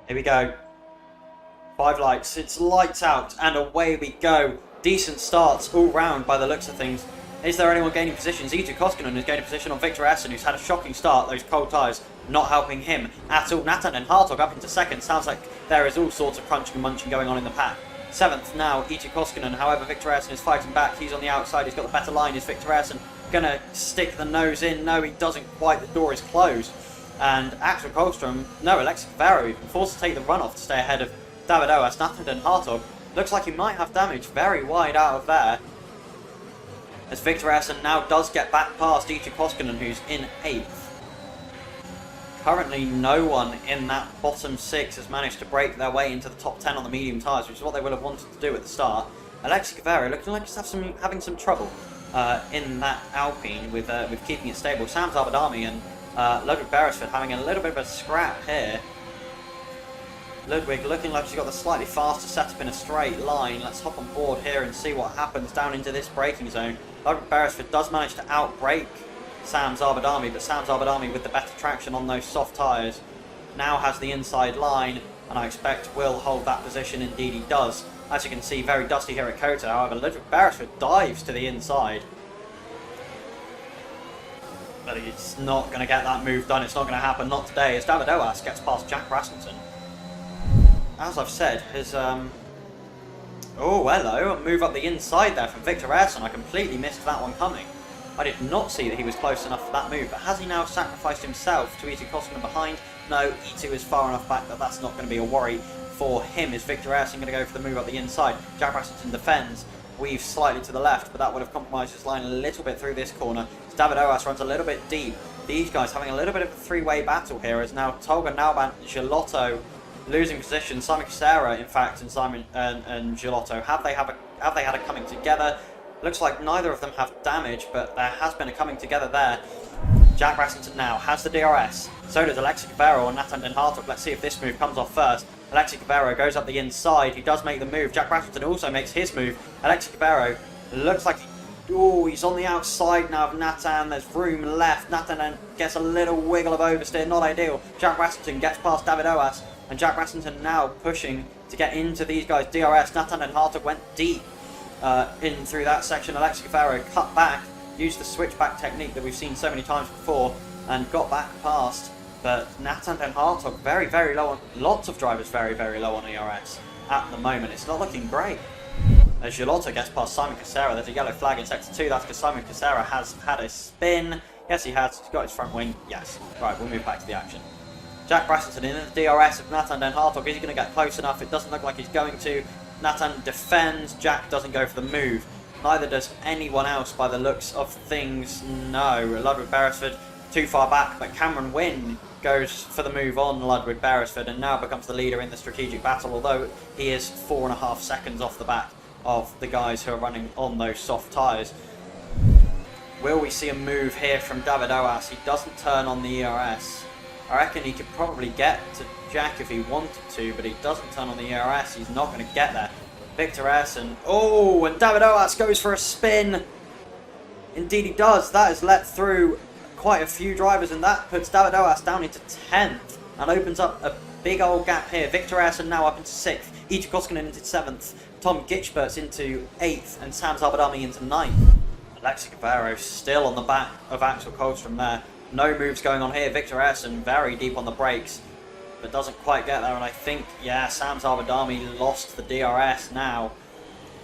Here we go. 5 lights. It's lights out and away we go. Decent starts all round by the looks of things. Is there anyone gaining positions? E2 Koskinen is gaining position on Victor Essen, who's had a shocking start. Those cold tyres not helping him at all. Nathan and Hartog up into second. Sounds like there is all sorts of crunching and munching going on in the pack. 7th now, E2 Koskinen. However, Victor Essen is fighting back. He's on the outside. He's got the better line. Is Victor Essen going to stick the nose in? No, he doesn't quite. The door is closed. And Axel Kohlstrom, no, Alexis Guevara, who's been forced to take the runoff to stay ahead of David Oas. Nathan and Hartog looks like he might have damage very wide out of there. As Victor Essen now does get back past E2 Koskinen, who's in 8th. Currently, no one in that bottom 6 has managed to break their way into the top 10 on the medium tyres, which is what they would have wanted to do at the start. Alexis Guevara looking like he's having some trouble in that Alpine with keeping it stable. Sam Zabadami and Ludwig Beresford having a little bit of a scrap here. Ludwig looking like she's got the slightly faster setup in a straight line. Let's hop on board here and see what happens down into this braking zone. Ludwig Beresford does manage to outbrake Sam Zabadami, but Sam Zabadami with the better traction on those soft tyres now has the inside line, and I expect will hold that position. Indeed he does. As you can see, very dusty here at Kota. However, Ludwig Beresford dives to the inside. But he's not going to get that move done. It's not going to happen. Not today. As David Oas gets past Jack Rasmussen. As I've said, his oh hello, a move up the inside there from Victor Essen. I completely missed that one coming. I did not see that he was close enough for that move, but has he now sacrificed himself to E2 Koskinen behind? No, E2 is far enough back that that's not going to be a worry for him. Is Victor Essen going to go for the move up the inside? Jack Rasmussen defends, weaves slightly to the left, but that would have compromised his line a little bit through this corner. As David Oas runs a little bit deep. These guys having a little bit of a three-way battle here, as now Tolga Nauban, Gelotto losing position. Simon Casera, in fact, and Gelotto, have they had a coming together? Looks like neither of them have damage, but there has been a coming together there. Jack Rasmussen now has the DRS. So does Alexis Guevara or Nathan Den Hartog. Let's see if this move comes off first. Alexis Guevara goes up the inside. He does make the move. Jack Rasmussen also makes his move. Alexis Guevara looks like he's on the outside now of Nathan. There's room left. Nathan gets a little wiggle of oversteer. Not ideal. Jack Rasmussen gets past David Oas. And Jack Rasmussen now pushing to get into these guys' DRS. Nathan and Hartog went deep in through that section. Alexis Guevara cut back, used the switchback technique that we've seen so many times before, and got back past. But Nathan and Hartog very, very low on, lots of drivers very, very low on ERS at the moment. It's not looking great. As Gelotto gets past Simon Casera, there's a yellow flag in sector 2. That's because Simon Casera has had a spin. Yes, he has. He's got his front wing. Yes. Right, we'll move back to the action. Jack Rasmussen in the DRS of Nathan Den Hartog. Is he going to get close enough? It doesn't look like he's going to. Nathan defends. Jack doesn't go for the move. Neither does anyone else by the looks of things. No. Ludwig Beresford too far back, but Cameron Wynn goes for the move on Ludwig Beresford and now becomes the leader in the strategic battle, although he is 4.5 seconds off the back of the guys who are running on those soft tyres. Will we see a move here from David Oas? He doesn't turn on the ERS. I reckon he could probably get to Jack if he wanted to, but he doesn't turn on the ERS. He's not going to get there. Victor Essen. Oh, and David Oas goes for a spin. Indeed he does. That has let through quite a few drivers, and that puts David Oas down into 10th and opens up a big old gap here. Victor Essen now up into 6th. E2 Koskinen into 7th. Tom Gitchberts into 8th, and Sam Zabadami into 9th. Alexis Guevara still on the back of Axel Kohlstrom there. No moves going on here. Victor Essen very deep on the brakes, but doesn't quite get there. And I think, yeah, Sam Zabadami lost the DRS now.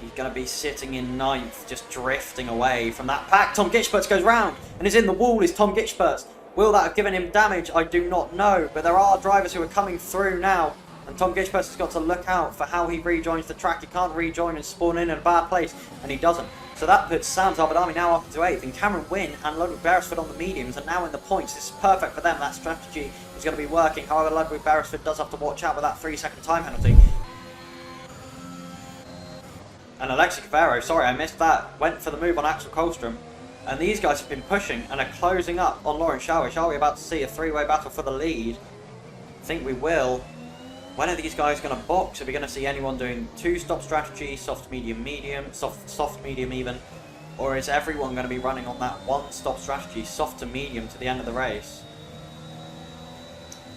He's going to be sitting in 9th, just drifting away from that pack. Tom Gitchberts goes round and is in the wall. Is Tom Gitchberts. Will that have given him damage? I do not know. But there are drivers who are coming through now. And Tom Gitchberts has got to look out for how he rejoins the track. He can't rejoin and spawn in a bad place, and he doesn't. So that puts Sam Zabadami now up into 8th, and Cameron Wynn and Ludwig Beresford on the mediums are now in the points. This is perfect for them. That strategy is going to be working. However, Ludwig Beresford does have to watch out with that 3-second time penalty. And Alexis Guevara, sorry I missed that, went for the move on Axel Kohlstrom. And these guys have been pushing and are closing up on Lawrence Shawi. Shall we about to see a 3-way battle for the lead? I think we will. When are these guys going to box? Are we going to see anyone doing 2-stop strategy, soft, medium, medium, soft, medium even? Or is everyone going to be running on that 1-stop strategy, soft to medium, to the end of the race?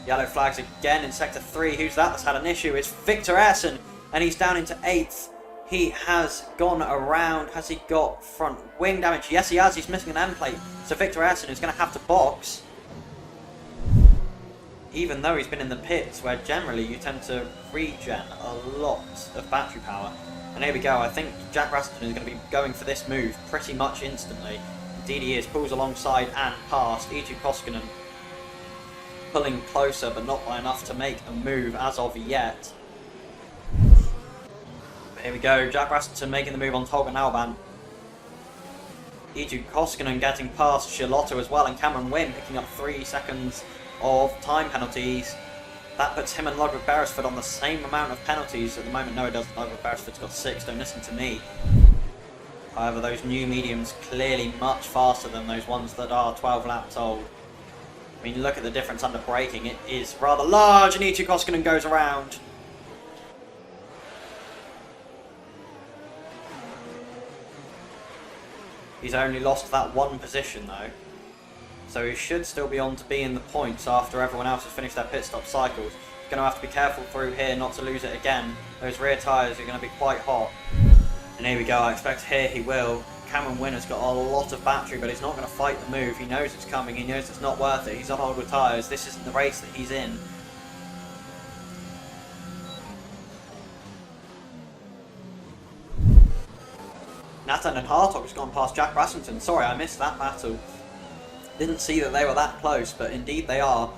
Yellow flags again in Sector 3. Who's that that's had an issue? It's Victor Essen, and he's down into 8th. He has gone around. Has he got front wing damage? Yes, he has. He's missing an end plate. So Victor Essen is going to have to box. Even though he's been in the pits, where generally you tend to regen a lot of battery power. And here we go. I think Jack Rasmussen is going to be going for this move pretty much instantly. Indeed he is. Pulls alongside and past. E2 Koskinen pulling closer, but not by enough to make a move as of yet. But here we go. Jack Rasmussen making the move on Tolga Nalban. E2 Koskinen getting past Charlotta as well, and Cameron Wynn picking up 3 seconds of time penalties. That puts him and Ludwig Beresford on the same amount of penalties at the moment. No, it doesn't. Ludwig Beresford's got 6. Don't listen to me. However, those new mediums clearly much faster than those ones that are 12 laps old. I mean, look at the difference under braking. It is rather large, and E2 Koskinen goes around. He's only lost that 1 position though. So he should still be on to be in the points after everyone else has finished their pit stop cycles. He's going to have to be careful through here not to lose it again. Those rear tyres are going to be quite hot. And here we go, I expect here he will. Cameron Wynn has got a lot of battery, but he's not going to fight the move. He knows it's coming, he knows it's not worth it. He's on older tyres, this isn't the race that he's in. Nathan and Hartog has gone past Jack Rasmussen. Sorry, I missed that battle. Didn't see that they were that close, but indeed they are.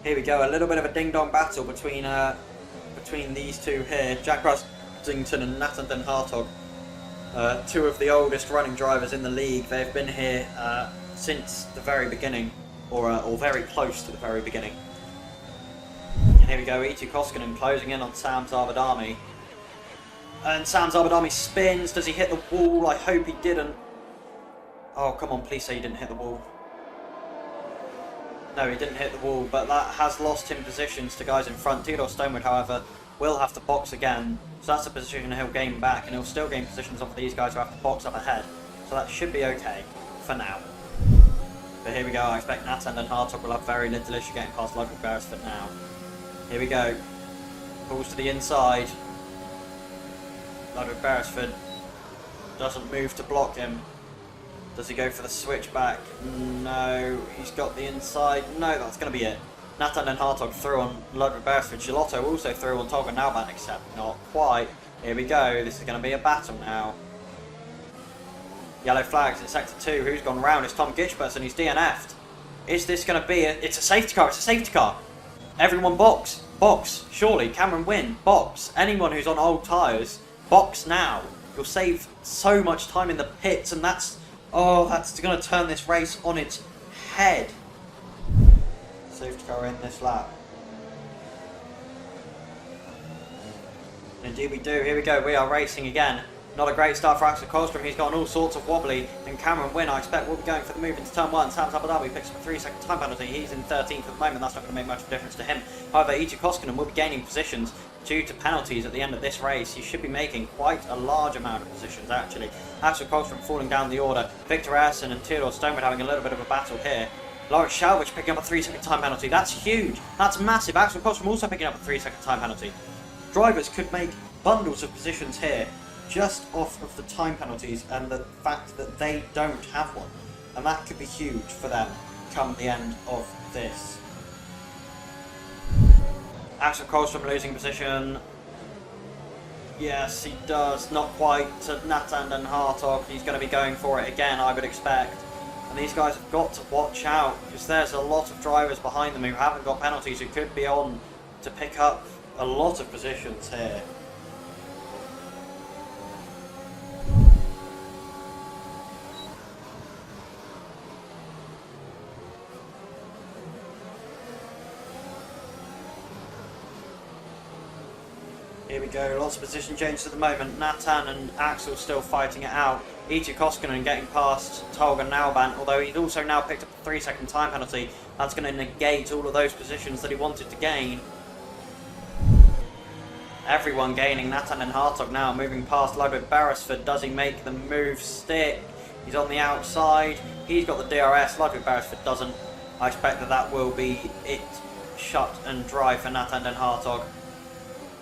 Here we go, a little bit of a ding-dong battle between these two here. Jack Rasmussen and Nathan Den Hartog. 2 of the oldest running drivers in the league. They've been here since the very beginning, or very close to the very beginning. And here we go, E2 Koskinen closing in on Sam Zabadami. And Sam Zabadami spins. Does he hit the wall? I hope he didn't. Oh, come on, please say he didn't hit the wall. No, he didn't hit the wall, but that has lost him positions to guys in front. Theodore Stonewood, however, will have to box again. So that's a position he'll gain back, and he'll still gain positions off of these guys who have to box up ahead. So that should be okay for now. But here we go. I expect Nathan and Hartog will have very little issue getting past Ludwig Beresford now. Here we go. Pulls to the inside. Ludwig Beresford doesn't move to block him. Does he go for the switchback? No. He's got the inside. No, that's going to be it. Nathan and Hartog through on Ludwig Beresford. Charlotto also through on Tolga Nalban, except not quite. Here we go. This is going to be a battle now. Yellow flags in Sector 2. Who's gone round? It's Tom Gishberson. He's DNF'd. Is this going to be it's a safety car. It's a safety car. Everyone box. Box. Surely. Cameron Wynn. Box. Anyone who's on old tyres, box now. You'll save so much time in the pits, and that's going to turn this race on its head. Safety car in this lap. Indeed we do. Here we go. We are racing again. Not a great start for Axel Kolstrom. He's gotten all sorts of wobbly. And Cameron Wynn, I expect, will be going for the move into turn 1. Sam Zabadawi picks up a 3-second time penalty. He's in 13th at the moment. That's not going to make much of a difference to him. However, E2 Koskinen will be gaining positions due to penalties at the end of this race. He should be making quite a large amount of positions, actually. Axel Kolstrom falling down the order. Victor Essen and Theodore Stonewood having a little bit of a battle here. Lawrence Shalvich picking up a 3-second time penalty. That's huge. That's massive. Axel Kolstrom also picking up a 3-second time penalty. Drivers could make bundles of positions here just off of the time penalties and the fact that they don't have one. And that could be huge for them come the end of this. Axel Kolstrom losing position. Yes, he does. Not quite to Nathan and Hartog. He's going to be going for it again, I would expect. And these guys have got to watch out, because there's a lot of drivers behind them who haven't got penalties, who could be on to pick up a lot of positions here. Here we go, lots of position changes at the moment. Nathan and Axel still fighting it out. E2 Koskinen getting past Tolga Nalban, although he's also now picked up a 3-second time penalty. That's going to negate all of those positions that he wanted to gain. Everyone gaining. Nathan and Hartog now moving past Ludwig Beresford. Does he make the move stick? He's on the outside. He's got the DRS. Ludwig Beresford doesn't. I expect that will be it shut and dry for Nathan Den Hartog.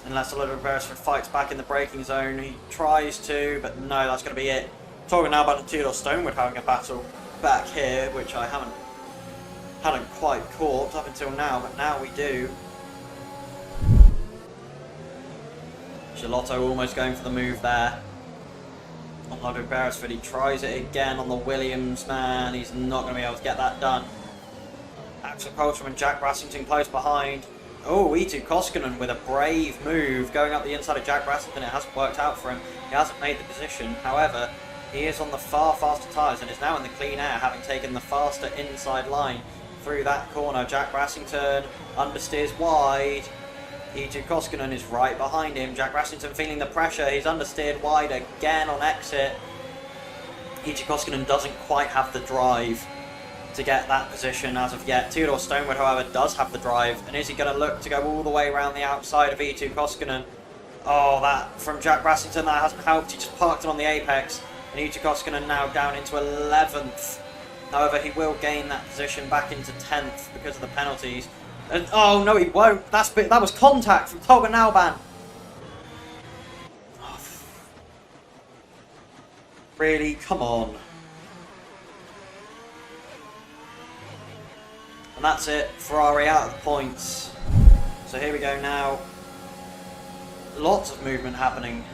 Unless Ludwig Beresford fights back in the braking zone. He tries to, but no, that's going to be it. Talking now about the Theodore Stonewood having a battle back here, which I hadn't quite caught up until now, but now we do. Gelotto almost going for the move there. On Ludwig Beresford, he tries it again on the Williams, man. He's not going to be able to get that done. Axel Kolstrom and Jack Brassington close behind. Oh, Eetu Koskinen with a brave move going up the inside of Jack Brassington. It hasn't worked out for him. He hasn't made the position. However, he is on the far faster tyres and is now in the clean air, having taken the faster inside line through that corner. Jack Brassington understeers wide. Eetu Koskinen is right behind him. Jack Brassington feeling the pressure. He's understeered wide again on exit. Eetu Koskinen doesn't quite have the drive to get that position as of yet. Theodore Stonewood, however, does have the drive. And is he going to look to go all the way around the outside of Eetu Koskinen? Oh, that from Jack Brassington, that hasn't helped. He just parked it on the apex. And Eetu Koskinen now down into 11th. However, he will gain that position back into 10th because of the penalties. And, oh, no, he won't. That was contact from Tolga Nauban. Oh, really? Come on. And that's it. Ferrari out of the points. So here we go now. Lots of movement happening.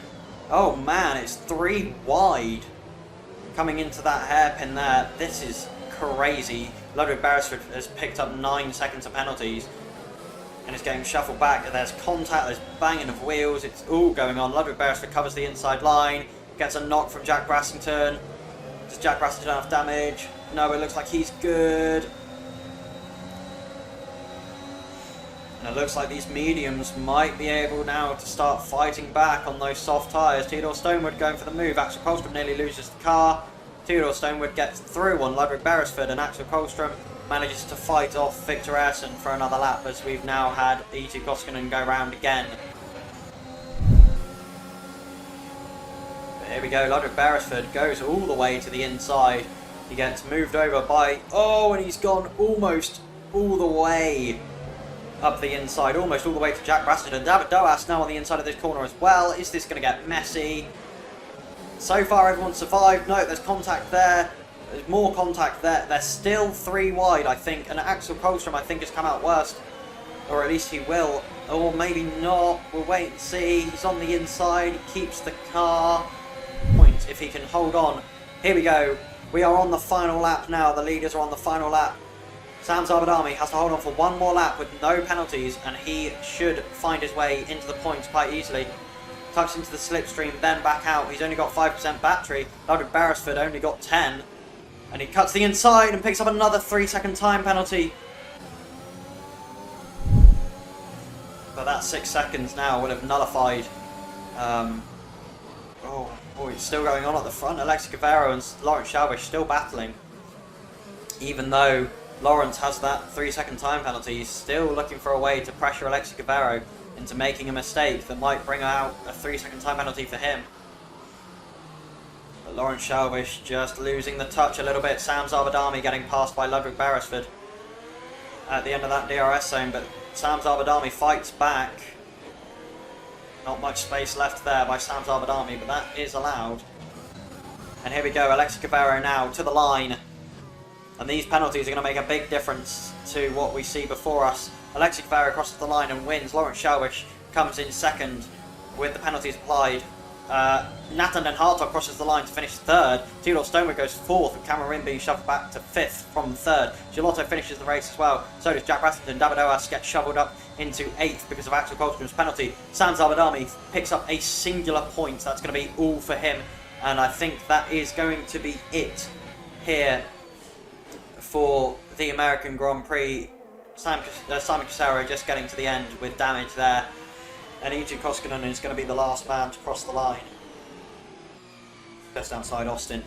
Oh man, it's 3 wide. Coming into that hairpin there. This is crazy. Ludwig Beresford has picked up 9 seconds of penalties. And is getting shuffled back. There's contact, there's banging of wheels. It's all going on. Ludwig Beresford covers the inside line. Gets a knock from Jack Brassington. Does Jack Brassington have damage? No, it looks like he's good. And it looks like these mediums might be able now to start fighting back on those soft tyres. Theodore Stonewood going for the move. Axel Kolstrom nearly loses the car. Theodore Stonewood gets through on Ludwig Beresford, and Axel Kolstrom manages to fight off Victor Ersson for another lap, as we've now had Eetu Koskinen go round again. But here we go. Ludwig Beresford goes all the way to the inside. He gets moved over by... Oh, and he's gone almost all the way up the inside, almost all the way to Jack Brassington. David Doas now on the inside of this corner as well. Is this going to get messy? So far everyone's survived. No, there's contact there. There's more contact there. They're still 3 wide, I think. And Axel Kolstrom, I think, has come out worst. Or at least he will. Or maybe not. We'll wait and see. He's on the inside. He keeps the car. Point if he can hold on. Here we go. We are on the final lap now. The leaders are on the final lap. Sam Zabadami has to hold on for one more lap with no penalties, and he should find his way into the points quite easily. Tucks into the slipstream, then back out. He's only got 5% battery. Ludwig Beresford only got 10. And he cuts the inside and picks up another 3-second time penalty. But that 6 seconds now would have nullified. It's still going on at the front. Alexi Cavero and Lawrence Shalvish still battling. Even though Lawrence has that 3-second time penalty, he's still looking for a way to pressure Alexi Cavero into making a mistake that might bring out a 3-second time penalty for him. But Lawrence Shalvish just losing the touch a little bit. Sam Zabadami getting passed by Ludwig Beresford at the end of that DRS zone, but Sam Zabadami fights back. Not much space left there by Sam Zabadami, but that is allowed. And here we go, Alexi Cavero now to the line. And these penalties are going to make a big difference to what we see before us. Alexi Cavero crosses the line and wins. Lawrence Shalvish comes in second with the penalties applied. Nathan Den Hartog crosses the line to finish third. Theodore Stonewood goes fourth, with Cameron being shoved back to fifth from third. Gelotto finishes the race as well. So does Jack Brassington. David Oas gets shoveled up into eighth because of Axel Kolstrom's penalty. Sam Zabadami picks up a singular point. That's going to be all for him. And I think that is going to be it here for the American Grand Prix. Simon Casero just getting to the end with damage there. And Eetu Koskinen is going to be the last man to cross the line. Just outside Austin.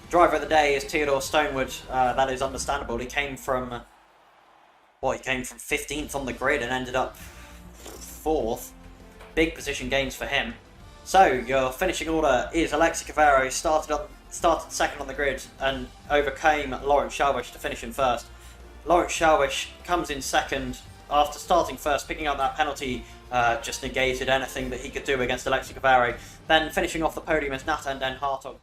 Driver of the day is Theodore Stonewood. That is understandable. He came from 15th on the grid and ended up 4th. Big position gains for him. So your finishing order is Alexi Cavero started second on the grid and overcame Lawrence Shalvish to finish in first. Lawrence Shalvish comes in second after starting first, picking up that penalty just negated anything that he could do against Alexi Caveri. Then finishing off the podium is Nathan Den Hartog.